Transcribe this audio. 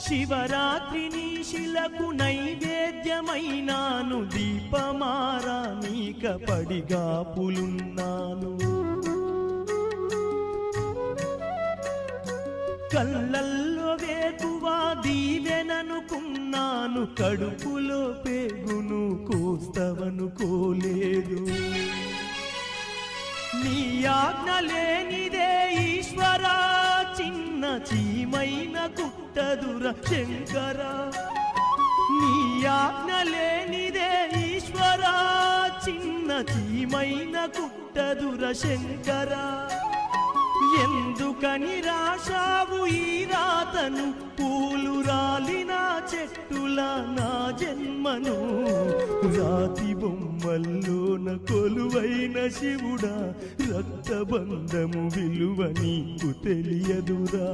శివరాత్రిని శిలకు నైవేద్యమైనాను, దీపమారా నీక పడిగాపులున్నాను. కళ్ళల్లో వేకువా దీవెననుకున్నాను, కడుపులో పేగును కోస్తవనుకోలేదు. నీ ఆజ్ఞ లేనిదే ఈశ్వరా, చిన్న చీమైన కుట్టదుర శంకరా. నీ ఆజ్ఞ లేనిదే ఈశ్వరా, చిన్న చీమైన కుట్టదుర శంకరా. ఎందుకని రాశావు ఈ రాతను, పూలు రాలిన చెట్టుల నా జన్మను. రాతి బొమ్మల్లోన కొలువైన శివుడా, రక్తబంధము విలువ నీకు తెలియదురా.